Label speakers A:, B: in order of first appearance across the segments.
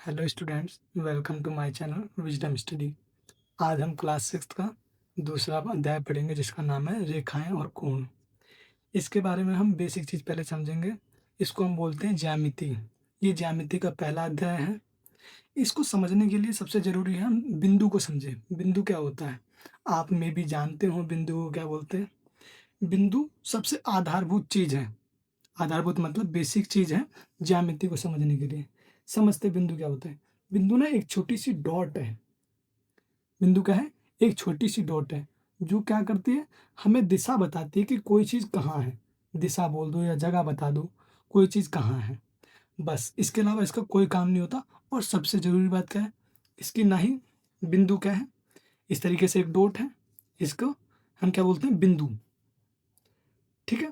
A: Hello students, welcome to my channel wisdom study. आज हम class sixth का दूसरा अध्याय पढ़ेंगे जिसका नाम है रेखाएं और कोण। इसके बारे में हम बेसिक चीज़ पहले समझेंगे। इसको हम बोलते हैं ज्यामिति। ये ज्यामिति का पहला अध्याय है। इसको समझने के लिए सबसे ज़रूरी है हम बिंदु को समझें। बिंदु क्या होता है? आप में भी जानते हो बिंदु को क्या बोलते हैं। बिंदु सबसे आधारभूत चीज़ है। आधारभूत मतलब बेसिक चीज़ है ज्यामिति को समझने के लिए। समझते बिंदु क्या होता है। बिंदु ना एक छोटी सी डॉट है। बिंदु क्या है? एक छोटी सी डॉट है जो क्या करती है, हमें दिशा बताती है कि कोई चीज़ कहाँ है। दिशा बोल दो या जगह बता दो, कोई चीज़ कहाँ है। बस इसके अलावा इसका कोई काम नहीं होता। और सबसे ज़रूरी बात क्या है, इसकी ना ही बिंदु क्या है, इस तरीके से एक डॉट है, इसको हम क्या बोलते हैं, बिंदु। ठीक है,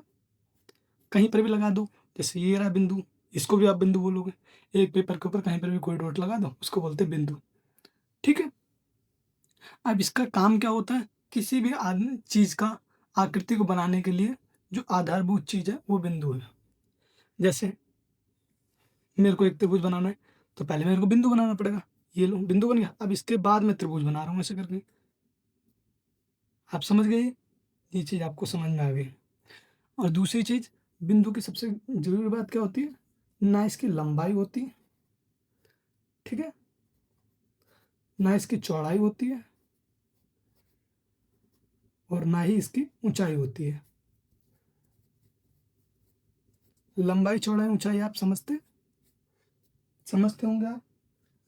A: कहीं पर भी लगा दो, जैसे ये रहा बिंदु, इसको भी आप बिंदु बोलोगे। एक पेपर के ऊपर कहीं पर भी कोई डॉट लगा दो, उसको बोलते हैं बिंदु। ठीक है, अब इसका काम क्या होता है, किसी भी चीज़ का आकृति को बनाने के लिए जो आधारभूत चीज़ है वो बिंदु है। जैसे मेरे को एक त्रिभुज बनाना है, तो पहले मेरे को बिंदु बनाना पड़ेगा। ये लो बिंदु बन गया, अब इसके बाद मैं त्रिभुज बना रहा हूँ ऐसे करके। आप समझ गए? ये चीज़ आपको समझ में आ गई। और दूसरी चीज़, बिंदु की सबसे ज़रूरी बात क्या होती है, ना इसकी लंबाई होती है, ठीक है, ना इसकी चौड़ाई होती है, और ना ही इसकी ऊंचाई होती है। लंबाई चौड़ाई ऊंचाई आप समझते होंगे आप।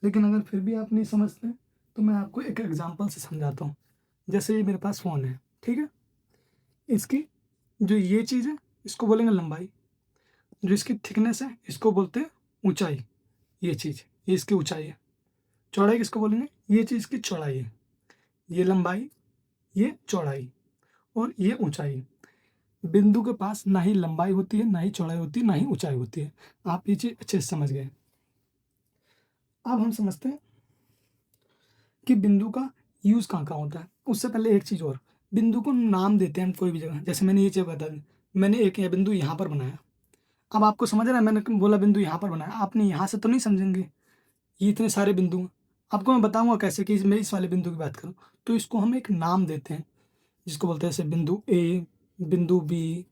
A: लेकिन अगर फिर भी आप नहीं समझते तो मैं आपको एक एग्जांपल से समझाता हूँ। जैसे ये मेरे पास फ़ोन है, ठीक है, इसकी जो ये चीज़ है इसको बोलेंगे लंबाई, जो इसकी थिकनेस है इसको बोलते हैं ऊंचाई। ये चीज़, ये इसकी ऊंचाई है। चौड़ाई किसको बोलेंगे, ये चीज़ की चौड़ाई है। ये लंबाई, ये चौड़ाई, और ये ऊंचाई। बिंदु के पास ना ही लंबाई होती है, ना ही चौड़ाई होती है, ना ही ऊंचाई होती है। आप ये चीज़ अच्छे से समझ गए। अब हम समझते हैं कि बिंदु का यूज़ कहाँ-कहाँ होता है। उससे पहले एक चीज़ और, बिंदु को नाम देते हैं हम कोई भी जगह। जैसे मैंने ये चीज़ बता दी, मैंने एक ये बिंदु यहाँ पर बनाया। अब आपको समझ रहा है, मैंने बोला बिंदु यहाँ पर बनाया, आपने यहाँ से तो नहीं समझेंगे। ये इतने सारे बिंदु हैं। आपको मैं बताऊँगा कैसे कि मैं इस वाले बिंदु की बात करूँ। तो इसको हम एक नाम देते हैं, जिसको बोलते हैं जैसे बिंदु ए, बिंदु बी।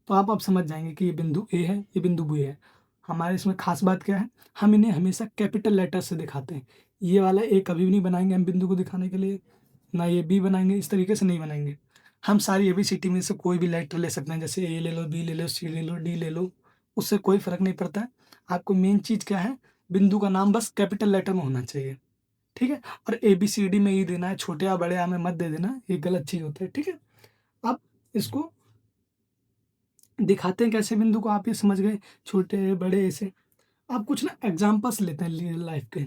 A: तो आप समझ जाएँगे कि ये बिंदु ए है, ये बिंदु बी है। हमारे इसमें ख़ास बात क्या है, हम इन्हें हमेशा कैपिटल लेटर से दिखाते हैं। ये वाला ए कभी भी नहीं बनाएँगे हम बिंदु को दिखाने के लिए, ना ये बी बनाएँगे, इस तरीके से नहीं बनाएँगे। हम सारी एबीसीडी में से कोई भी लेटर ले सकते हैं, जैसे ए ले लो, बी ले लो, सी ले लो, डी ले लो, उससे कोई फ़र्क नहीं पड़ता है। आपको मेन चीज़ क्या है, बिंदु का नाम बस कैपिटल लेटर में होना चाहिए, ठीक है? और एबीसीडी में ही देना है, छोटे या बड़े में मत दे देना, ये गलत चीज़ होता है, ठीक है? अब इसको दिखाते हैं कैसे बिंदु को, आप ये समझ गए, छोटे बड़े ऐसे। आप कुछ ना एग्जांपल्स लेते हैं रियल लाइफ के।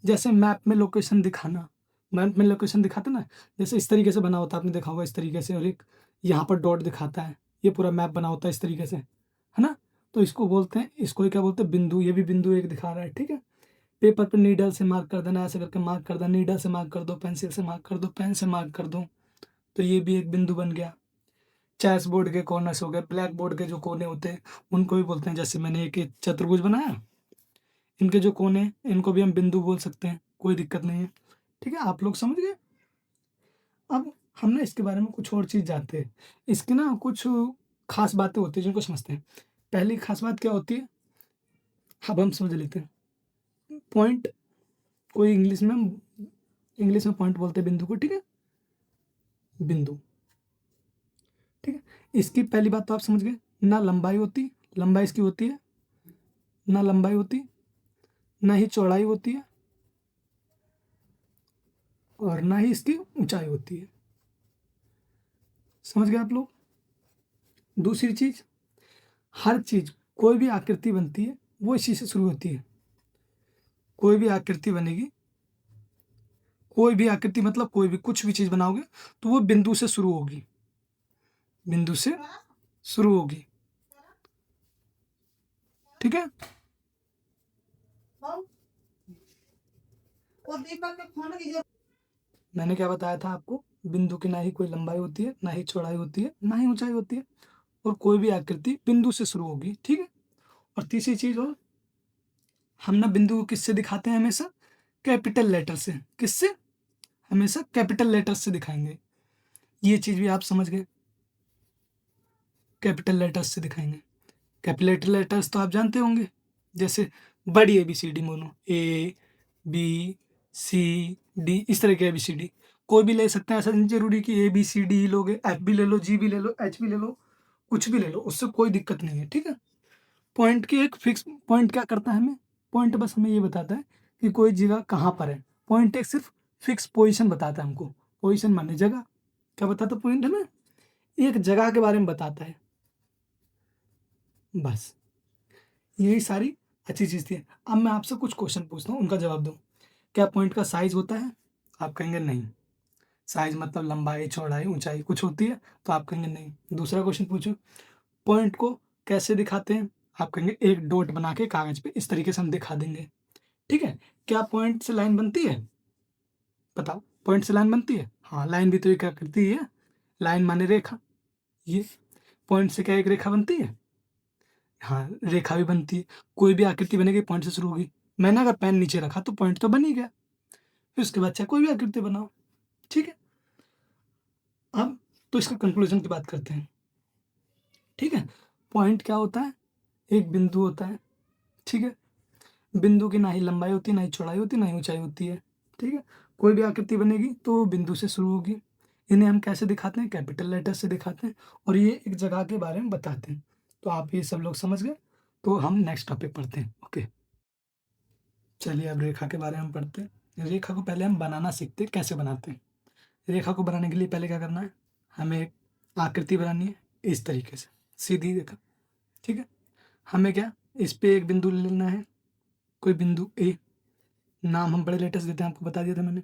A: जैसे मैप में लोकेशन दिखाना, मैप में लोकेशन दिखाते ना, जैसे इस तरीके से बना होता है, आपने देखा होगा इस तरीके से, और एक यहाँ पर डॉट दिखाता है, ये पूरा मैप बना होता है इस तरीके से, है ना? तो इसको बोलते हैं, इसको ही क्या बोलते हैं, बिंदु। ये भी बिंदु एक दिखा रहा है, ठीक है? पेपर पे नीडल से मार्क कर देना, ऐसे करके मार्क कर देना, नीडल से मार्क कर दो, पेंसिल से मार्क कर दो, पेन से मार्क कर दो, तो ये भी एक बिंदु बन गया। चेस बोर्ड के कॉर्नर्स हो गए, ब्लैक बोर्ड के जो कोने होते हैं उनको भी बोलते हैं। जैसे मैंने एक चतुर्भुज बनाया, इनके जो कोने हैं, इनको भी हम बिंदु बोल सकते हैं, कोई दिक्कत नहीं है। ठीक है, आप लोग समझ गए? अब हम ना इसके बारे में कुछ और चीज़ जानते हैं। इसकी ना कुछ खास बातें होती हैं जिनको समझते हैं। पहली खास बात क्या होती है, अब हम समझ लेते हैं। पॉइंट, कोई इंग्लिश में पॉइंट बोलते हैं बिंदु को, ठीक है? बिंदु, ठीक है? इसकी पहली बात तो आप समझ गए, ना लंबाई होती, लंबाई इसकी होती है, ना लंबाई होती, ना ही चौड़ाई होती है, और ना ही इसकी ऊंचाई होती है। समझ गए आप लोग? दूसरी चीज, हर चीज, कोई भी आकृति बनती है वो इसी से शुरू होती है। कोई भी आकृति बनेगी, कोई भी आकृति मतलब कोई भी कुछ भी चीज बनाओगे तो वो बिंदु से शुरू होगी, बिंदु से शुरू होगी, ठीक है? मैंने क्या बताया था आपको, बिंदु की ना ही कोई लंबाई होती है, ना ही चौड़ाई होती है, ना ही ऊंचाई होती है, और कोई भी आकृति बिंदु से शुरू होगी, ठीक है? और तीसरी चीज और, हम ना बिंदु को किससे दिखाते हैं हमेशा? कैपिटल लेटर से। किससे? हमेशा कैपिटल लेटर से दिखाएँगे। ये चीज़ भी आप समझ गए। कैपिटल लेटर्स से दिखाएँगे। कैपिटल लेटर्स तो आप जानते होंगे, जैसे बड़ी एबीसीडी मोनो ए, बी, सी, डी इस तरह के एबीसीडी। कोई भी ले सकते हैं, ऐसा नहीं ज़रूरी कि ए, बी, सी, डी ही लोगे, एफ भी ले लो, जी भी ले लो, एच भी ले लो, कुछ भी ले लो, उससे कोई दिक्कत नहीं है, ठीक है? पॉइंट की एक फिक्स पॉइंट क्या करता है हमें? पॉइंट बस हमें ये बताता है कि कोई जगह कहाँ पर है। पॉइंट एक सिर्फ़ फिक्स पोज़ीशन बताता है हमको। पोज़ीशन माने जगह। क्या बताता है पॉइंट हमें? एक जगह के बारे में बताता है, बस। यही सारी अच्छी चीज़ थी। अब मैं आपसे कुछ क्वेश्चन पूछता हूँ, उनका जवाब दो। क्या पॉइंट का साइज़ होता है? आप कहेंगे नहीं। साइज़ मतलब लंबाई, चौड़ाई, ऊँचाई कुछ होती है? तो आप कहेंगे नहीं। दूसरा क्वेश्चन पूछूँ, पॉइंट को कैसे दिखाते हैं? आप कहेंगे एक डॉट बना के कागज़ पे इस तरीके से हम दिखा देंगे, ठीक है? क्या पॉइंट से लाइन बनती है? बताओ, पॉइंट से लाइन बनती है? हाँ, लाइन भी तो एक आकृति ही है। लाइन माने रेखा। ये पॉइंट से क्या एक रेखा बनती है? हाँ, रेखा भी बनती है। कोई भी आकृति बनेगी पॉइंट से शुरू होगी। मैंने अगर पेन नीचे रखा तो पॉइंट तो बन ही गया। फिर उसके बाद चाहे कोई भी आकृति बनाओ, ठीक है? अब तो इसका कंक्लूज़न की बात करते हैं, ठीक है? पॉइंट क्या होता है? एक बिंदु होता है, ठीक है? बिंदु की ना ही लंबाई होती है, ना ही चौड़ाई होती है, ना ही ऊँचाई होती है, ठीक है? कोई भी आकृति बनेगी तो वो बिंदु से शुरू होगी। इन्हें हम कैसे दिखाते हैं? कैपिटल लेटर से दिखाते हैं और ये एक जगह के बारे में बताते हैं। तो आप ये सब लोग समझ गए? तो हम नेक्स्ट टॉपिक पढ़ते हैं, ओके। चलिए अब रेखा के बारे में पढ़ते हैं। रेखा को पहले हम बनाना सीखते हैं, कैसे बनाते हैं। रेखा को बनाने के लिए पहले क्या करना है? हमें एक आकृति बनानी है इस तरीके से, सीधी रेखा, ठीक है? हमें क्या इस पे एक बिंदु ले लेना है, कोई बिंदु ए, नाम हम बड़े लेटर से देते हैं, आपको बता दिया था मैंने।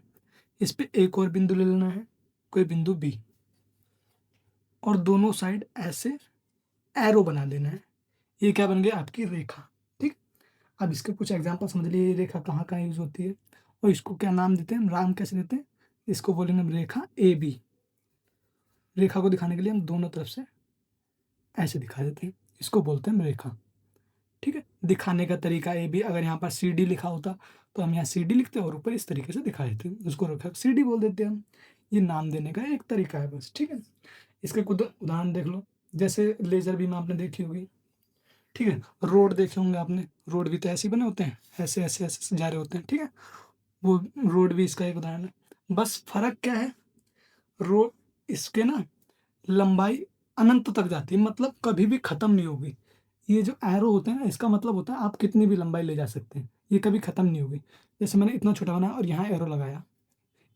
A: इस पे एक और बिंदु ले लेना है, कोई बिंदु बी, और दोनों साइड ऐसे एरो बना देना है। ये क्या बन गया? आपकी रेखा, ठीक? अब इसके कुछ एग्जांपल समझ लिए, ये रेखा कहाँ-कहाँ यूज़ होती है और इसको क्या नाम देते हैं, नाम कैसे देते हैं? इसको बोलेंगे हम रेखा ए बी। रेखा को दिखाने के लिए हम दोनों तरफ से ऐसे दिखा देते हैं, इसको बोलते हैं हम रेखा, ठीक है? दिखाने का तरीका ए बी, अगर यहाँ पर सी डी लिखा होता तो हम यहाँ सी डी लिखते और ऊपर इस तरीके से दिखा देते हैं, उसको रेखा सी डी बोल देते हैं हम। ये नाम देने का एक तरीका है बस, ठीक है? इसके कुछ उदाहरण देख लो, जैसे लेज़र बीम आपने देखी होगी, ठीक है? रोड देखे होंगे आपने, रोड भी तो ऐसे ही बने होते हैं, ऐसे जा रहे होते हैं, ठीक है? वो रोड भी इसका एक उदाहरण है। बस फ़र्क क्या है? रोड इसके ना लंबाई अनंत तक जाती है, मतलब कभी भी ख़त्म नहीं होगी। ये जो एरो होते हैं ना, इसका मतलब होता है आप कितनी भी लंबाई ले जा सकते हैं, ये कभी ख़त्म नहीं होगी। जैसे मैंने इतना छोटा बनाया और यहाँ एरो लगाया,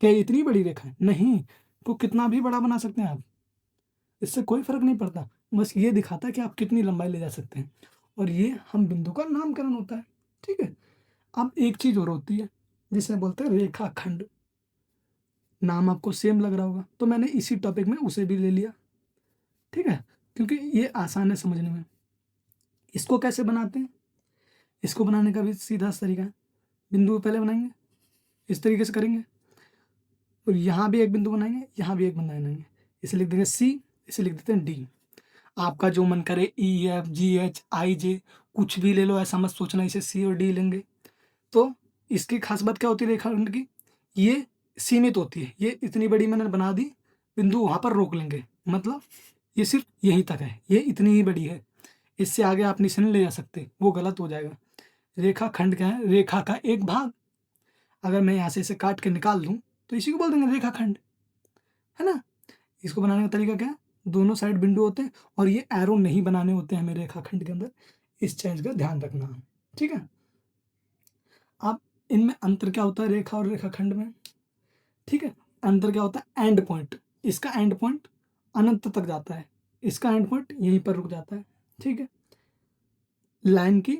A: क्या ये इतनी बड़ी रेखा है? नहीं, को कितना भी बड़ा बना सकते हैं आप, इससे कोई फ़र्क नहीं पड़ता। बस ये दिखाता है कि आप कितनी लंबाई ले जा सकते हैं और ये हम बिंदु का नामकरण होता है, ठीक है? अब एक चीज़ और होती है, जिसे बोलते हैं रेखाखंड। नाम आपको सेम लग रहा होगा, तो मैंने इसी टॉपिक में उसे भी ले लिया, ठीक है? क्योंकि ये आसान है समझने में। इसको कैसे बनाते हैं? इसको बनाने का भी सीधा सा तरीका है, बिंदु पहले बनाएँगे, इस तरीके से करेंगे और यहाँ भी एक बिंदु बनाएँगे, यहाँ भी एक बिंदु बनाएँगे। इसे लिख देंगे सी, इसे लिख देते हैं डी। आपका जो मन करे ई, एफ, जी, एच, आई, जे कुछ भी ले लो, ऐसा मत सोचना इसे सी और डी लेंगे। तो इसकी खास बात क्या होती है रेखाखंड की? ये सीमित होती है, ये इतनी बड़ी मैंने बना दी, बिंदु वहाँ पर रोक लेंगे, मतलब ये सिर्फ़ यहीं तक है, ये इतनी ही बड़ी है, इससे आगे आप निशान नहीं ले जा सकते, वो गलत हो जाएगा। रेखाखंड क्या है? रेखा का एक भाग। अगर मैं यहाँ से इसे काट के निकाल दूँ, तो इसी को बोल देंगे रेखाखंड, है ना? इसको बनाने का तरीका क्या है? दोनों साइड बिंदु होते हैं और ये एरो नहीं बनाने होते हैं हमें रेखाखंड के अंदर, इस चीज़ का ध्यान रखना, ठीक है? अब इनमें अंतर क्या होता है रेखा और रेखाखंड में? ठीक है? अंतर क्या होता है? And point. इसका एंड पॉइंट अनंत तक जाता है, इसका एंड पॉइंट यहीं पर रुक जाता है, ठीक है? लाइन की,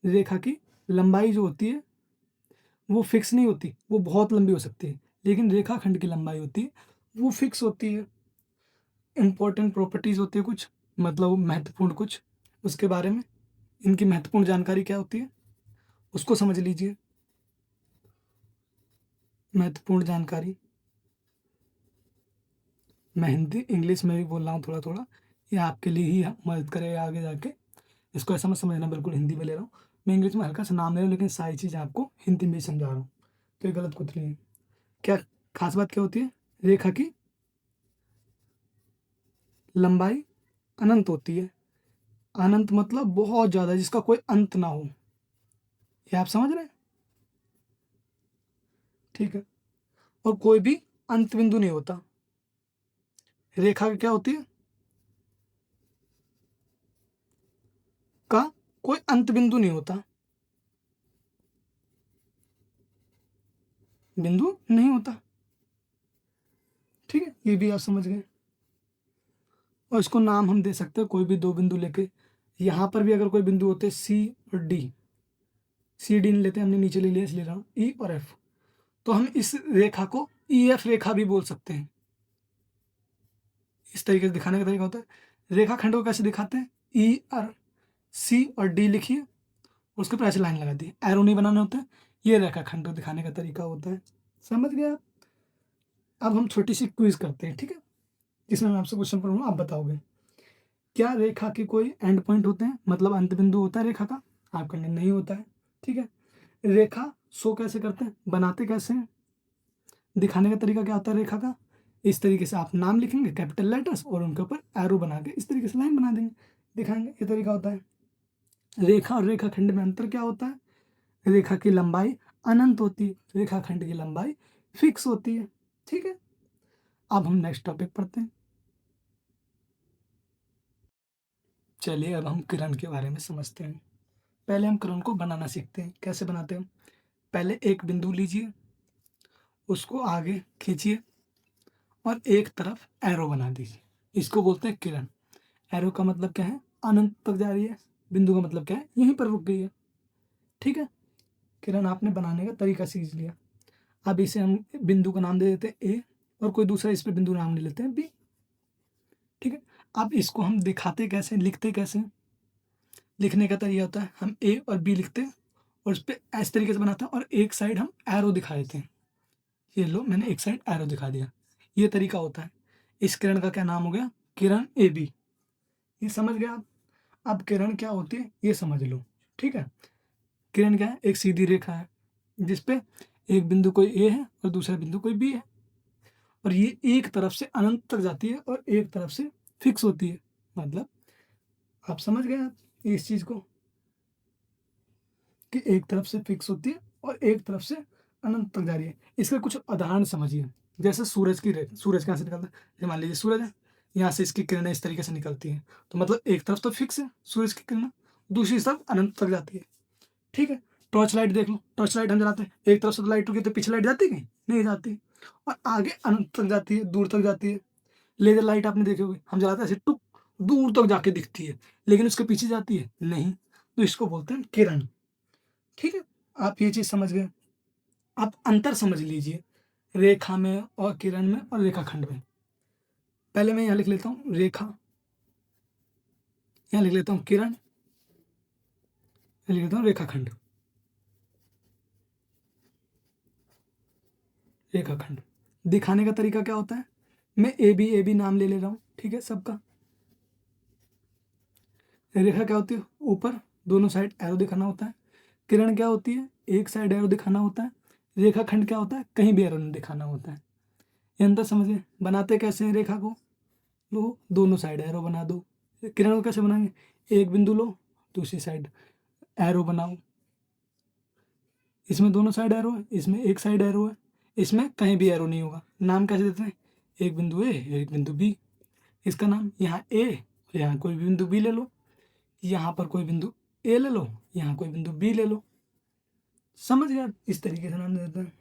A: रेखा की लंबाई जो होती है, वो फिक्स नहीं होती, वो बहुत लंबी हो सकती है, लेकिन रेखाखंड की लंबाई होती है, वो फिक्स होती है। इम्पोर्टेंट प्रॉपर्टीज़ होती है कुछ, मतलब महत्वपूर्ण कुछ, उसके बारे में, इनकी महत्वपूर्ण जानकारी क्या होती है, उसको समझ लीजिए। महत्वपूर्ण जानकारी, मैं हिंदी, इंग्लिश में भी बोल रहा हूँ थोड़ा-थोड़ा, ये आपके लिए ही मदद करेगा आगे जाके। इसको ऐसा मत समझना बिल्कुल हिंदी में ले रहा हूँ। मैं इंग्लिश में हल्का सा नाम ले रहा हूँ, लेकिन सारी चीज़ आपको हिंदी में ही समझा रहा हूँ, तो ये गलत कुछ नहीं है। क्या खास बात क्या होती है? रेखा की लंबाई अनंत होती है। अनंत मतलब बहुत ज़्यादा, जिसका कोई अंत ना हो। ये आप समझ रहे हैं? ठीक है। और कोई भी अंत बिंदु नहीं होता। रेखा की क्या होती है? का कोई अंत बिंदु नहीं होता। बिंदु नहीं होता। ठीक है, ये भी आप समझ गए। और इसको नाम हम दे सकते हैं कोई भी दो बिंदु लेके। यहाँ पर भी अगर कोई बिंदु होते सी और डी, सी डी नहीं लेते, हमने नीचे ले लिया इसलिए रहा हूँ, ई और एफ, तो हम इस रेखा को ई एफ रेखा भी बोल सकते हैं। इस तरीके से दिखाने का तरीका होता है। रेखाखंड को कैसे दिखाते हैं? ई और सी और डी लिखिए, उसके ऊपर ऐसे लाइन लगा दी, एरो नहीं बनाने होते हैं। ये रेखाखंड को दिखाने का तरीका होता है। समझ गए आप? अब हम छोटी सी क्विज करते हैं, ठीक है, जिसमें मैं आपसे क्वेश्चन पढ़ूंगा, आप बताओगे। क्या रेखा के कोई एंड पॉइंट होते हैं, मतलब अंत बिंदु होता है रेखा का? आप कहेंगे नहीं होता है। ठीक है। रेखा शो कैसे करते हैं, बनाते कैसे हैं, दिखाने का तरीका क्या होता है रेखा का? इस तरीके से आप नाम लिखेंगे कैपिटल लेटर्स और उनके ऊपर एरो बना के इस तरीके से लाइन बना देंगे, दिखाएंगे, ये तरीका होता है। रेखा और रेखाखंड में अंतर क्या होता है? रेखा की लंबाई अनंत होती है, रेखाखंड की लंबाई फिक्स होती है। ठीक है। अब हम नेक्स्ट टॉपिक पढ़ते हैं। चलिए अब हम किरण के बारे में समझते हैं। पहले हम किरण को बनाना सीखते हैं। कैसे बनाते हैं? पहले एक बिंदु लीजिए, उसको आगे खींचिए और एक तरफ एरो बना दीजिए। इसको बोलते हैं किरण। एरो का मतलब क्या है? अनंत तक जा रही है। बिंदु का मतलब क्या है? यहीं पर रुक गई है। ठीक है। किरण आपने बनाने का तरीका सीख लिया। अब इसे हम बिंदु का नाम दे देते हैं ए, और कोई दूसरा इस पर बिंदु नाम ले लेते हैं बी। ठीक है। अब इसको हम दिखाते कैसे, लिखते कैसे? लिखने का तरीका होता है, हम ए और बी लिखते हैं और उस पर इस तरीके से बनाते हैं और एक साइड हम एरो दिखा देते हैं। ये लो, मैंने एक साइड एरो दिखा दिया। ये तरीका होता है। इस किरण का क्या नाम हो गया? किरण ए बी। ये समझ गया आप? अब किरण क्या होती है ये समझ लो। ठीक है। किरण क्या है? एक सीधी रेखा है जिसपे एक बिंदु कोई ए है और दूसरा बिंदु कोई बी है, और ये एक तरफ से अनंत तक जाती है और एक तरफ से फिक्स होती है। मतलब आप समझ गए आप इस चीज को, कि एक तरफ से फिक्स होती है और एक तरफ से अनंत तक जा रही है। इसके कुछ उदाहरण समझिए। जैसे सूरज की रेखा, सूरज कहाँ से निकलता है? जैसे मान लीजिए सूरज है, यहाँ से इसकी किरणें इस तरीके से निकलती हैं, तो मतलब एक तरफ तो फिक्स है सूरज की किरणें, दूसरी तरफ अनंत तक जाती है। ठीक है। टॉर्च लाइट देख लो, टॉर्च लाइट हम जलाते हैं, एक तरफ से तो लाइट रुकी तो पीछे लाइट जाती है कहीं? नहीं जाती, और आगे अनंत तक जाती है, दूर तक जाती है। लेजर लाइट आपने देखी होगी, हम जलाते हैं ऐसे टुक, दूर तक जाके दिखती है, लेकिन उसके पीछे जाती है नहीं। तो इसको बोलते हैं किरण। ठीक है। आप ये चीज समझ गए। आप अंतर समझ लीजिए रेखा में और किरण में और रेखाखंड में। पहले मैं यहाँ लिख लेता हूँ रेखा, यहाँ लिख लेता हूँ किरण, यहाँ लिख लेता हूँ रेखाखंड। रेखाखंड दिखाने का तरीका क्या होता है? मैं ए बी नाम ले रहा हूँ, ठीक है, सबका। रेखा क्या होती है? ऊपर दोनों साइड एरो दिखाना होता है। किरण क्या होती है? एक साइड एरो दिखाना होता है। रेखाखंड क्या होता है? कहीं भी एरो नहीं दिखाना होता है। ये अंतर समझिए। बनाते कैसे हैं रेखा को? लो, दोनों साइड एरो बना दो। किरण को कैसे बनाएंगे? एक बिंदु लो, दूसरी साइड एरो बनाओ। इसमें दोनों साइड एरो है, इसमें एक साइड एरो है, इसमें कहीं भी एरो नहीं होगा। नाम कैसे देते हैं? एक बिंदु ए, एक बिंदु बी। इसका नाम यहाँ ए, यहाँ कोई भी बिंदु बी ले लो, यहाँ पर कोई बिंदु ए ले लो, यहाँ कोई बिंदु बी ले लो। समझ गया? इस तरीके से नाम देते हैं।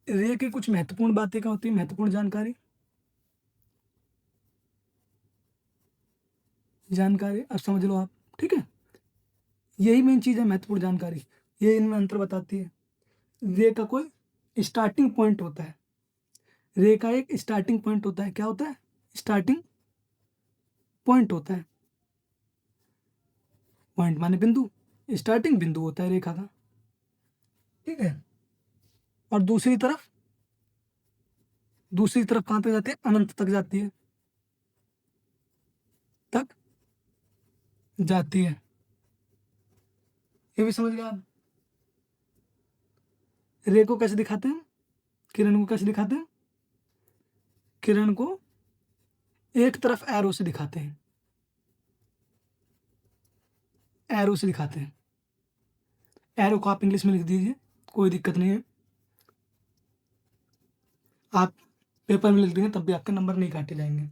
A: रे की कुछ महत्वपूर्ण बातें क्या होती है, महत्वपूर्ण जानकारी, जानकारी अब समझ लो आप। ठीक है। यही मेन चीज़ है, महत्वपूर्ण जानकारी। ये इनमें अंतर बताती है। रे का कोई स्टार्टिंग पॉइंट होता है। रे का एक स्टार्टिंग पॉइंट होता है। क्या होता है? स्टार्टिंग पॉइंट होता है। पॉइंट माने बिंदु, स्टार्टिंग बिंदु होता है रेखा का। ठीक है। और दूसरी तरफ कहाँ तक जाती है? अनंत तक जाती है, तक जाती है। ये भी समझ गए आप। रे को कैसे दिखाते हैं, किरण को कैसे दिखाते हैं, किरण को एक तरफ एरो से दिखाते हैं, एरो से दिखाते हैं। एरो को आप इंग्लिश में लिख दीजिए, कोई दिक्कत नहीं है। आप पेपर में लिख देंगे तब भी आपके नंबर नहीं काटे जाएंगे।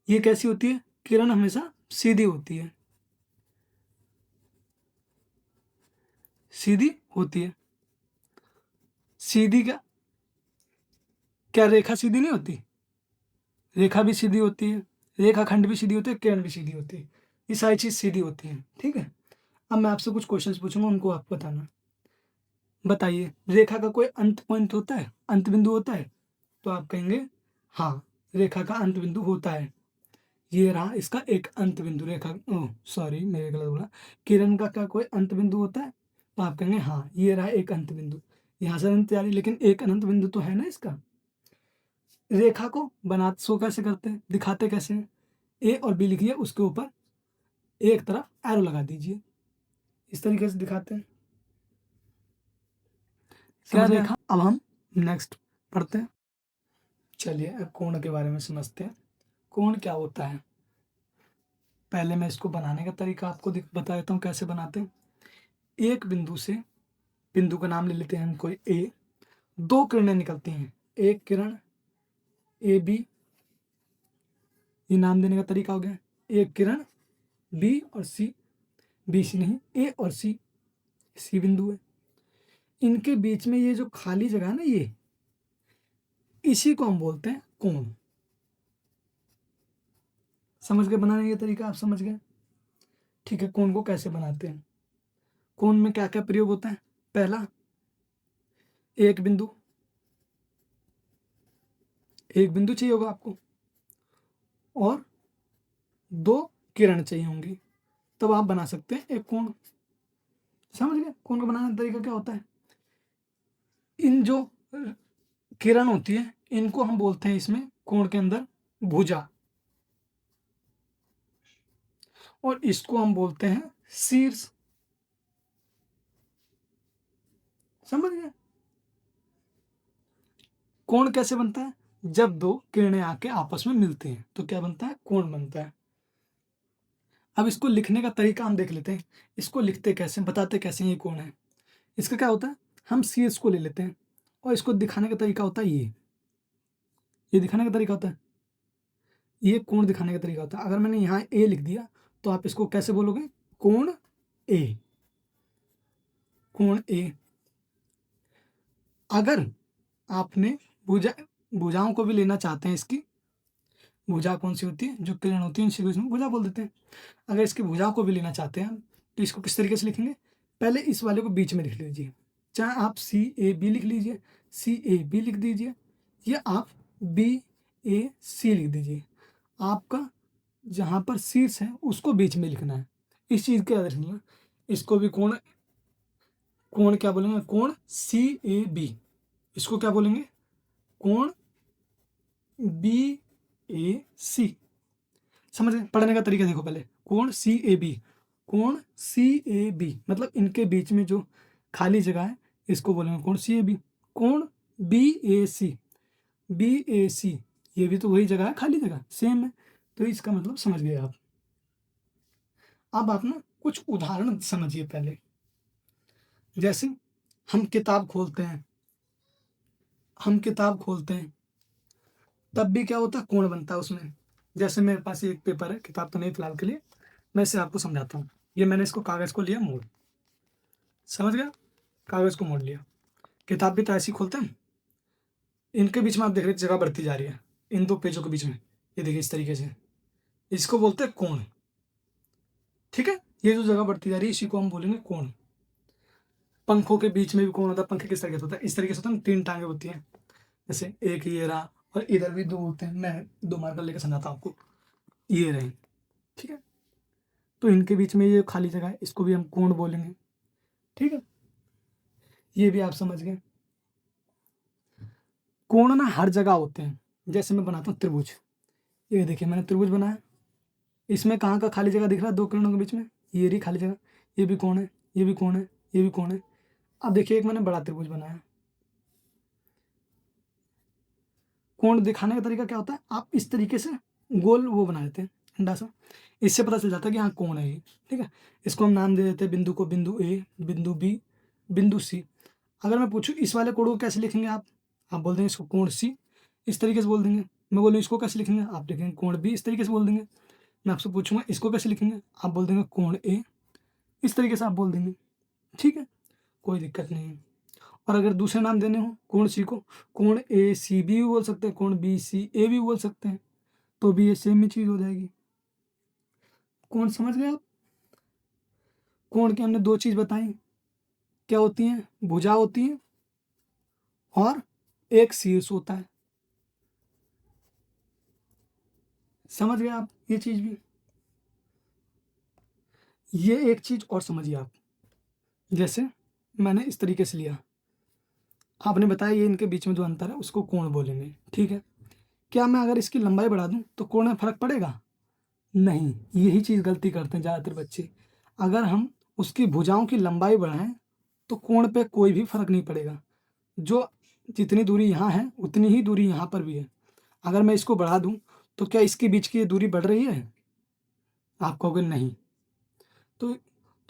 A: ये कैसी होती है, किरण हमेशा सीधी होती है, सीधी होती है। सीधी क्या, क्या रेखा सीधी नहीं होती, रेखा भी सीधी होती है, रेखाखंड भी सीधी होती है, किरण भी सीधी होती है, ये सारी चीज सीधी होती है। ठीक है, अब मैं आपसे कुछ क्वेश्चंस पूछूंगा, उनको आप बताना। बताइए, रेखा का कोई अंत पॉइंट होता है, अंत बिंदु होता है? तो आप कहेंगे हाँ, रेखा का अंत बिंदु होता है। ये रहा इसका एक अंत बिंदु, रेखा, ओह सॉरी मेरे गलत बोला। किरण का क्या कोई अंत बिंदु होता है? तो आप कहेंगे हाँ, ये रहा एक अंत बिंदु। यहाँ से अंत जारी, लेकिन एक अनंत बिंदु तो है ना इसका। रेखा को बना शो कैसे करते हैं, दिखाते कैसे हैं? ए और बी लिखिए, उसके ऊपर एक तरफ एरो लगा दीजिए, इस तरीके से दिखाते हैं। क्या रेखा, अब हम नेक्स्ट पढ़ते हैं। चलिए अब कोण के बारे में समझते हैं। कोण क्या होता है, पहले मैं इसको बनाने का तरीका आपको बता देता हूँ कैसे बनाते हैं। एक बिंदु से, बिंदु का नाम ले लेते हैं हम कोई ए, दो किरणें निकलती हैं, एक किरण ए बी, ये नाम देने का तरीका हो गया। एक किरण बी और सी, बी सी नहीं, ए और सी, सी बिंदु है। इनके बीच में ये जो खाली जगह है ना, ये, इसी को हम बोलते हैं कोण। समझ गए बनाने का तरीका, आप समझ गए? ठीक है, कोण को कैसे बनाते हैं। कोण में क्या क्या प्रयोग होता है? पहला, एक बिंदु, एक बिंदु चाहिए होगा आपको, और दो किरण चाहिए होंगी, तब आप बना सकते हैं एक कोण। समझ गए कोण को बनाने का तरीका क्या होता है? इन जो किरण होती है, इनको हम बोलते हैं इसमें कोण के अंदर भुजा, और इसको हम बोलते हैं शीर्ष। समझ गए? कोण कैसे बनता है? जब दो किरणें आके आपस में मिलती हैं तो क्या बनता है, कोण बनता है। अब इसको लिखने का तरीका हम देख लेते हैं, इसको लिखते कैसे, बताते कैसे ये कोण है। इसका क्या होता है, हम शीर्ष को ले लेते हैं, और इसको दिखाने का तरीका होता है ये दिखाने का तरीका होता है, ये कोण दिखाने का तरीका होता है। अगर मैंने यहाँ ए लिख दिया तो आप इसको कैसे बोलोगे, कोण ए, कोण ए। अगर आपने भुजाओं को भी लेना चाहते हैं, इसकी भुजा कौन सी होती है, जो किरण होती है इसी को भुजा बोल देते हैं। अगर इसकी भुजा को भी लेना चाहते हैं तो इसको किस तरीके से लिखेंगे, पहले इस वाले को बीच में लिख लीजिए, चाहे आप सी ए बी लिख लीजिए, सी ए बी लिख दीजिए, या आप बी ए सी लिख दीजिए। आपका जहाँ पर शीर्ष है उसको बीच में लिखना है, इस चीज़ का याद रखना। इसको भी कोण, कोण क्या बोलेंगे, कोण सी ए बी, इसको क्या बोलेंगे, कोण बी ए सी। समझ गए? पढ़ने का तरीका देखो, पहले कोण सी ए बी, कोण सी ए बी मतलब इनके बीच में जो खाली जगह है इसको बोलेंगे कोण सी ए बी। कोण बी ए सी, बी ए सी, ये भी तो वही जगह है, खाली जगह सेम है, तो इसका मतलब समझ गए आप। अब आप ना कुछ उदाहरण समझिए पहले। जैसे हम किताब खोलते हैं, हम किताब खोलते हैं तब भी क्या होता है, कोण बनता है उसमें। जैसे मेरे पास एक पेपर है, किताब तो नहीं फिलहाल के लिए, मैं इसे आपको समझाता हूँ। ये मैंने इसको कागज़ को लिया मोड़, समझ गया, कागज़ को मोड़ लिया। किताब भी तो ऐसे ही खोलते हैं, इनके बीच में आप देख रहे जगह बढ़ती जा रही है, इन दो पेजों के बीच में, ये देखिए इस तरीके से, इसको बोलते हैं कोण। ठीक है, ये जो जगह बढ़ती जा रही है इसी को हम बोलेंगे कोण। पंखों के बीच में भी कोण होता है, पंखे किस तरीके से होता है, इस तरीके से होता है, तीन टांगे होती हैं, जैसे एक ये रहा और इधर भी दो होते हैं, मैं दो मार्कर लेकर समझाता हूँ आपको, ये रहे। ठीक है, तो इनके बीच में ये खाली जगह है, इसको भी हम कोण बोलेंगे। ठीक है, ये भी आप समझ गए। कोण ना हर जगह होते हैं, जैसे मैं बनाता हूँ त्रिभुज, ये देखिए मैंने त्रिभुज बनाया, इसमें कहाँ का खाली जगह दिख रहा है, दो किरणों के बीच में, ये रही खाली जगह, ये भी कोण है, ये भी कोण है, ये भी कोण है। अब देखिए एक मैंने बड़ा त्रिभुज बनाया। कोण दिखाने का तरीका क्या होता है, आप इस तरीके से गोल वो बना देते हैं अंडा सा, इससे पता चल जाता है कि हाँ कोण है ये, ठीक है। इसको हम नाम दे देते हैं बिंदु को बिंदु ए, बिंदु बी, बिंदु सी। अगर मैं पूछूँ इस वाले कोण को कैसे लिखेंगे आप बोल देंगे इसको कोण सी, इस तरीके से बोल देंगे। मैं बोलूँ इसको कैसे लिखेंगे, आप लिखेंगे कोण बी, इस तरीके से बोल देंगे। मैं आपसे पूछूंगा इसको कैसे लिखेंगे, आप बोल देंगे कोण ए, इस तरीके से आप बोल देंगे, ठीक है, कोई दिक्कत नहीं है। और अगर दूसरे नाम देने हो कोण सी को, कोण ए सी बी भी बोल सकते हैं, कोण बी सी ए भी बोल सकते हैं, तो भी ये सेम ही चीज़ हो जाएगी। कोण समझ गए आप? कोण की हमने दो चीज़ बताई, क्या होती हैं, भुजा होती है और एक शीर्ष होता है। समझ गए आप ये चीज़ भी? ये एक चीज़ और समझिए आप, जैसे मैंने इस तरीके से लिया, आपने बताया ये इनके बीच में जो अंतर है उसको कोण बोलेंगे, ठीक है। क्या मैं अगर इसकी लंबाई बढ़ा दूं तो कोण में फर्क पड़ेगा? नहीं, यही चीज़ गलती करते हैं ज़्यादातर बच्चे। अगर हम उसकी भुजाओं की लंबाई बढ़ाएं तो कोण पे कोई भी फर्क नहीं पड़ेगा। जो जितनी दूरी यहाँ है उतनी ही दूरी यहाँ पर भी है। अगर मैं इसको बढ़ा दूं तो क्या इसके बीच की ये दूरी बढ़ रही है? आप कहोगे नहीं। तो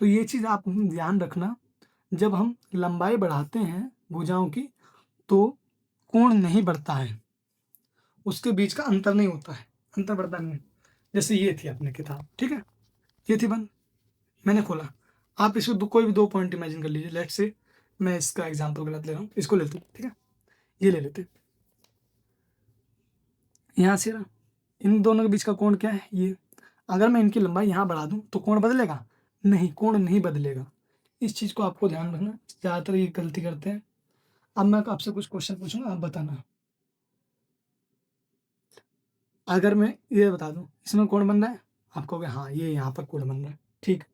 A: ये चीज़ आप ध्यान रखना, जब हम लंबाई बढ़ाते हैं भुजाओं की तो कोण नहीं बढ़ता है, उसके बीच का अंतर नहीं होता है, अंतर बढ़ता नहीं है। जैसे ये थी अपनी किताब, ठीक है, ये थी बंद, मैंने खोला, आप इसको कोई भी दो पॉइंट इमेजिन कर लीजिए। लेट्स से मैं इसका एग्जांपल गलत ले रहा हूँ, इसको लेते हैं, ठीक है, ये ले लेते हैं। यहाँ से इन दोनों के बीच का कोण क्या है, ये। अगर मैं इनकी लंबाई यहाँ बढ़ा दूँ तो कोण बदलेगा? नहीं, कोण नहीं बदलेगा। इस चीज़ को आपको ध्यान रखना, ज़्यादातर ये गलती करते हैं। अब मैं आपसे कुछ क्वेश्चन पूछूंगा, आप बताना। अगर मैं ये बता दूं इसमें कोण बन रहा है, आप कहोगे हाँ ये यहाँ पर कोण बन रहा है, ठीक।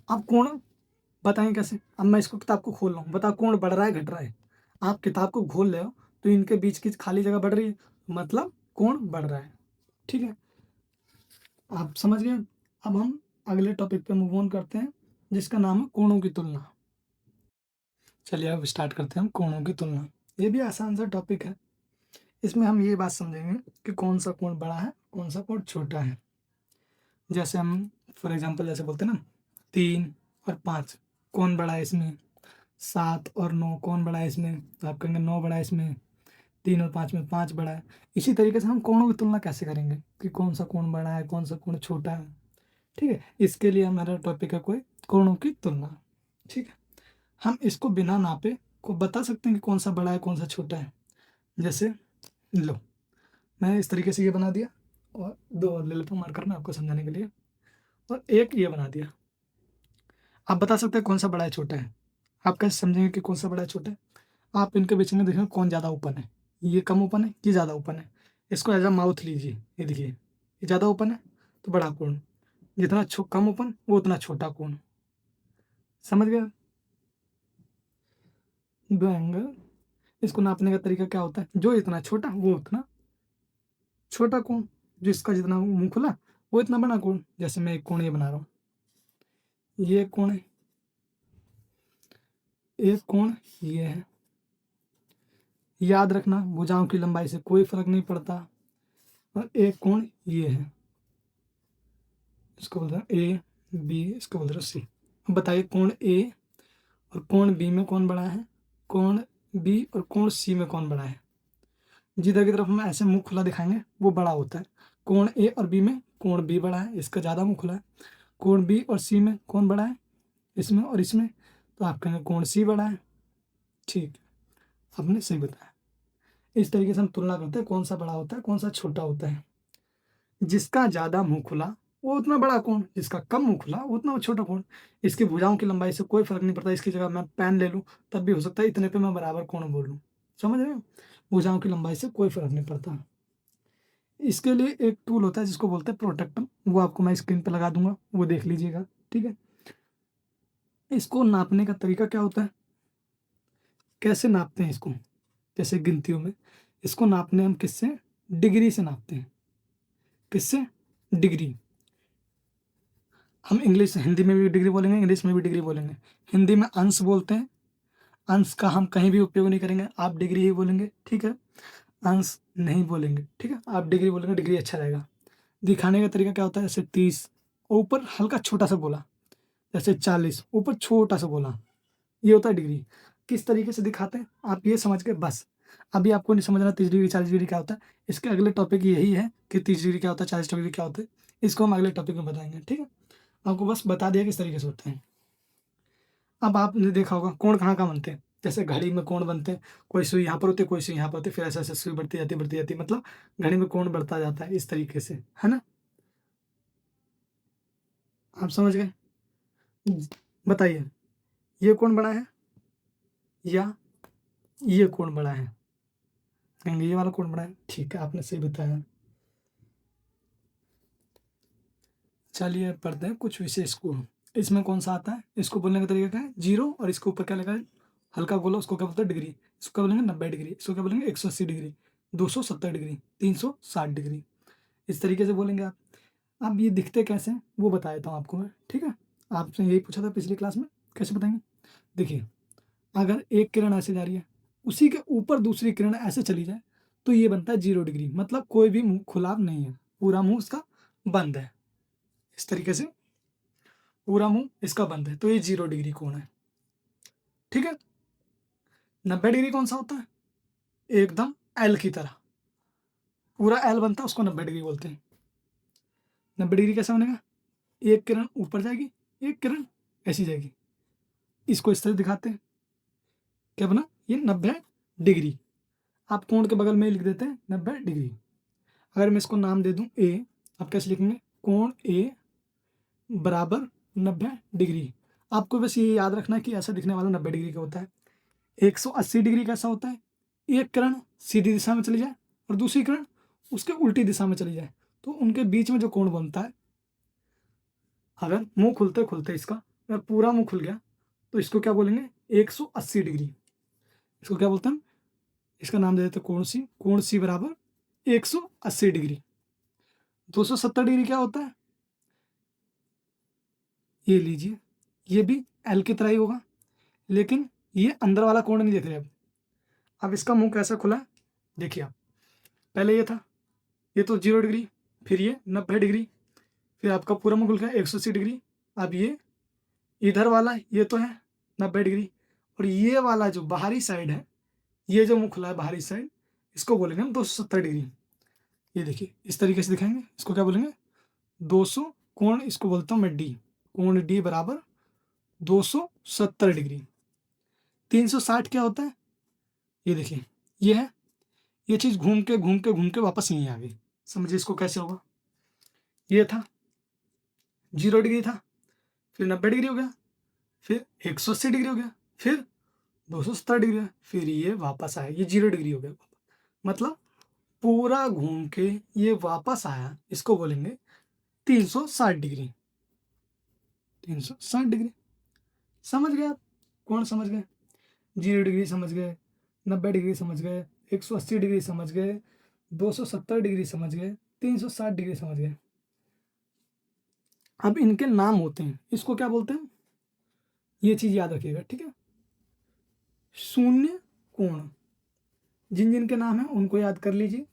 A: अब कोण बताएं कैसे? अब मैं इसको किताब को खोल रहा हूँ, बताओ कोण बढ़ रहा है घट रहा है? आप किताब को खोल रहे हो तो इनके बीच की खाली जगह बढ़ रही है, मतलब कोण बढ़ रहा है, ठीक है, आप समझ गए। अब हम अगले टॉपिक पे मूव ऑन करते हैं जिसका नाम है कोणों की तुलना। चलिए अब स्टार्ट करते हैं हम कोणों की तुलना। ये भी आसान सा टॉपिक है, इसमें हम ये बात समझेंगे कि कौन सा कोण बड़ा है कौन सा कोण छोटा है। जैसे हम फॉर एग्जांपल जैसे बोलते हैं ना 3 और 5 कौन बड़ा है इसमें, 7 और 9 कौन बड़ा है इसमें, तो आप कहेंगे 9 बड़ा है इसमें, 3 और 5 में 5 बड़ा है। इसी तरीके से हम कोणों की तुलना कैसे करेंगे कि कौन सा कोण बड़ा है कौन सा कोण छोटा है, ठीक है। इसके लिए हमारा टॉपिक है कोई कोणों की तुलना, ठीक है। हम इसको बिना नापे को बता सकते हैं कि कौन सा बड़ा है कौन सा छोटा है। जैसे लो, मैं इस तरीके से ये बना दिया और दो और ले लेता हूँ मार्कर में आपको समझाने के लिए, और एक ये बना दिया। आप बता सकते हैं कौन सा बड़ा है छोटा है। आप कैसे समझेंगे कि कौन सा बड़ा है छोटा है? आप इनके बीच में देखेंगे कौन ज़्यादा ओपन है, ये कम ओपन है ये ज़्यादा ओपन है। इसको एज अ माउथ लीजिए, ये देखिए ये ज़्यादा ओपन है तो बड़ा कोण, जितना कम ओपन वो उतना छोटा कोण। समझ गए? दो एंगल, इसको नापने का तरीका क्या होता है, जो इतना छोटा वो उतना छोटा कोण, जिसका जितना मुंह खुला वो इतना बड़ा कोण। जैसे मैं एक कोण ये बना रहा हूँ, ये एक कोण है, एक कोण ये है। याद रखना भुजाओं की लंबाई से कोई फर्क नहीं पड़ता। और एक कोण ये है, इसको बोलते हैं ए बी, इसको बोलते हैं सी। बताइए कोण ए और कोण बी में कौन बड़ा है, कोण बी और कोण सी में कौन बड़ा है? जिधर की तरफ हम ऐसे मुंह खुला दिखाएंगे वो बड़ा होता है। कोण ए और बी में कोण बी बड़ा है, इसका ज़्यादा मुंह खुला है। कोण बी और सी में कौन बड़ा है, इसमें और इसमें, तो आप कहेंगे कोण सी बड़ा है, ठीक है, आपने सही बताया। इस तरीके से हम तुलना करते हैं कौन सा बड़ा होता है कौन सा छोटा होता है। जिसका ज़्यादा मुंह खुला वो उतना बड़ा कोण, जिसका कम मुंह खुला वो उतना छोटा कोण। इसकी भुजाओं की लंबाई से कोई फर्क नहीं पड़ता, इसकी जगह मैं पेन ले लूँ तब भी हो सकता है इतने पे मैं बराबर कोण बोल लूँ। समझ रहे हो? भुजाओं की लंबाई से कोई फर्क नहीं पड़ता। इसके लिए एक टूल होता है जिसको बोलते हैं प्रोटेक्टर, वो आपको मैं स्क्रीन पर लगा दूंगा, वो देख लीजिएगा, ठीक है। इसको नापने का तरीका क्या होता है, कैसे नापते हैं इसको, जैसे गिनतियों में इसको नापने हम किससे, डिग्री से नापते हैं। किससे? डिग्री। हम इंग्लिश हिंदी में भी डिग्री बोलेंगे, इंग्लिश में भी डिग्री बोलेंगे। हिंदी में अंश बोलते हैं, अंश का हम कहीं भी उपयोग नहीं करेंगे, आप डिग्री ही बोलेंगे, ठीक है? अंश नहीं बोलेंगे, ठीक है? आप डिग्री बोलेंगे, डिग्री अच्छा रहेगा। दिखाने का तरीका क्या होता है? जैसे 30 ऊपर हल्का छोटा-सा बोला, जैसे 40 ऊपर छोटा-सा बोला, ये होता है डिग्री। किस तरीके से दिखाते हैं, आप ये समझ गए बस। अभी आपको नहीं समझना 30 डिग्री 40 डिग्री क्या होता है। इसके अगले टॉपिक यही है कि 30 डिग्री क्या होता है, 40 डिग्री क्या होता है। इसको हम अगले टॉपिक में बताएँगे, ठीक है? आपको बस बता दिया किस तरीके से होते हैं। अब आपने देखा होगा कोण कहाँ-कहाँ बनते हैं। जैसे घड़ी में कोण बनते हैं, कोई सुई यहाँ पर होती है, कोई सुई यहाँ पर होती है, फिर ऐसे-ऐसे सुई बढ़ती जाती है, मतलब घड़ी में कोण बढ़ता जाता है इस तरीके से, है ना? आप समझ गए? बताइए, ये कोण बड़ा है या ये कोण बड़ा है? कहेंगे ये वाला कोण बड़ा है, ठीक है, आपने सही बताया। चलिए पढ़ते हैं कुछ विशेष कोण। इसमें कौन-सा आता है? इसको बोलने का तरीका क्या है? 0 और इसके ऊपर क्या लगा है? हल्का गोला, उसको क्या बोलते हैं? डिग्री। इसको क्या बोलेंगे? 90 डिग्री। इसको क्या बोलेंगे? 180 डिग्री, 270 डिग्री, 360 डिग्री। इस तरीके से बोलेंगे आप। अब ये दिखते कैसे हैं, वो बता देता हूँ आपको मैं, ठीक है? आपसे यही पूछा था पिछली क्लास में, कैसे बताएँगे? देखिए, अगर एक किरण ऐसे जा रही है, उसी के ऊपर दूसरी किरण ऐसे चली जाए, तो ये बनता है 0 डिग्री, मतलब कोई भी मुँह खुला नहीं है, पूरा मुँह इसका बंद है। इस तरीके से पूरा मुँह इसका बंद है, तो ये 0 डिग्री कोण है, ठीक है? 90 डिग्री कौन-सा होता है? एकदम एल की तरह, पूरा एल बनता है, उसको 90 डिग्री बोलते हैं। 90 डिग्री कैसे बनेगा? एक किरण ऊपर जाएगी, एक किरण ऐसी जाएगी। इसको इस तरह दिखाते हैं, क्या बना? ये 90 डिग्री। आप कोण के बगल में ही लिख देते हैं 90 डिग्री। अगर मैं इसको नाम दे दूँ ए, आप कैसे लिखेंगे? कोण ए बराबर 90 डिग्री। आपको बस ये याद रखना है कि ऐसा दिखने वाला 90 डिग्री का होता है। 180 डिग्री कैसा होता है? एक किरण सीधी दिशा में चली जाए और दूसरी किरण उसके उल्टी दिशा में चली जाए, तो उनके बीच में जो कोण बनता है, अगर मुँह खुलते-खुलते इसका अगर पूरा मुँह खुल गया, तो इसको क्या बोलेंगे? 180 डिग्री। इसको क्या बोलते हैं हम? इसका नाम दे देते हैं कोण सी बराबर 180 डिग्री। 270 डिग्री क्या होता है? ये लीजिए, ये भी एल की तरह ही होगा, लेकिन ये अंदर वाला कोण नहीं देख रहे अब। अब इसका मुँह कैसा खुला है? देखिए आप, पहले ये था, ये तो 0 डिग्री, फिर ये 90 डिग्री, फिर आपका पूरा मुँह खुल गया 180 डिग्री। अब ये इधर वाला ये तो है 90 डिग्री, और ये वाला जो बाहरी साइड है, ये जो मुँह खुला है बाहरी साइड, इसको बोलेंगे हम 270 डिग्री। ये देखिए, इस तरीके से दिखाएँगे, इसको क्या बोलेंगे? 200 कोण, इसको बोलता हूँ मैं डी, कोण डी बराबर 270 डिग्री। 360 क्या होता है? ये देखिए, ये है, ये चीज़ घूम के वापस यहीं आ गई। समझिए इसको कैसे होगा? ये था, 0 डिग्री था, फिर 90 डिग्री हो गया, फिर 180 डिग्री हो गया, फिर 270 डिग्री है, फिर ये वापस आया, ये 0 डिग्री हो गया। मतलब पूरा घूम के ये वापस आया, इसको बोलेंगे 360 डिग्री। 360 डिग्री। समझ गए आप? कौन समझ गए? 0 डिग्री समझ गए, 90 डिग्री समझ गए, 180 डिग्री समझ गए, 270 डिग्री समझ गए, 360 डिग्री समझ गए। अब इनके नाम होते हैं, इसको क्या बोलते हैं? ये चीज़ याद रखिएगा, ठीक है? शून्य कोण, जिन-जिन के नाम हैं उनको याद कर लीजिए,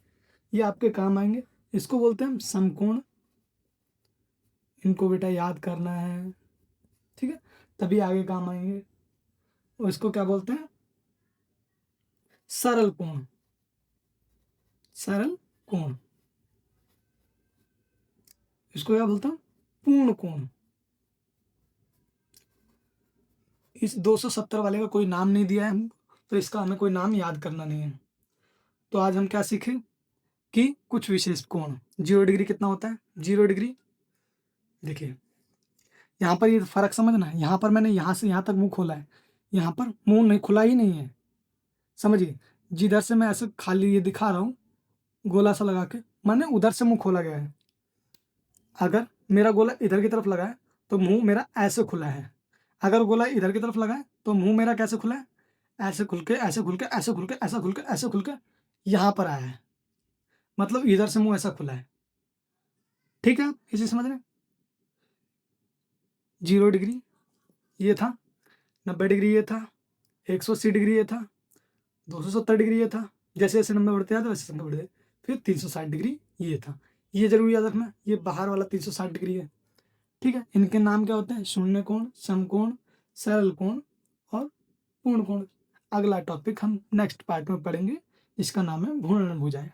A: ये आपके काम आएँगे। इसको बोलते हैं हम समकोण, इनको बेटा याद करना है, ठीक है? तभी आगे काम आएँगे। और इसको क्या बोलते हैं? सरल कोण, सरल कोण। इसको क्या बोलते हैं? पूर्ण कोण। इस 270 वाले का कोई नाम नहीं दिया है हम, तो इसका हमें कोई नाम याद करना नहीं है। तो आज हम क्या सीखे कि कुछ विशेष कोण। 0 डिग्री कितना होता है? 0 डिग्री, देखिए यहाँ पर ये फ़र्क समझना है, यहाँ पर मैंने यहाँ से यहाँ तक मुँह खोला है, यहाँ पर मुँह नहीं खुला ही नहीं है, समझिए? जिधर से मैं ऐसे खाली ये दिखा रहा हूँ, गोला सा लगा के, माने उधर से मुँह खोला गया है। अगर मेरा गोला इधर की तरफ लगा है, तो मुँह मेरा ऐसे खुला है। अगर गोला इधर की तरफ लगा है, तो मुँह मेरा कैसे खुला है? ऐसे खुल के, ऐसे खुल के, ऐसे खुल के, ऐसे खुल के, ऐसे खुल के, यहाँ पर आया है। मतलब इधर से मुँह ऐसा खुला है। ठीक है? आप ये चीज़ समझ रहे हैं? 0 डिग्री ये था, 90 डिग्री ये था, 180 डिग्री ये था, 270 डिग्री ये था। जैसे जैसे नंबर बढ़ते जाते वैसे नंबर बढ़ते, फिर 360 डिग्री ये था। ये जरूर याद रखना, ये बाहर वाला 360 डिग्री है। ठीक है, इनके नाम क्या होते हैं? शून्य कोण, समकोण, सरल कोण और पूर्ण कोण। अगला टॉपिक हम नेक्स्ट पार्ट में पढ़ेंगे, इसका नाम है घूर्णन भुजाएं।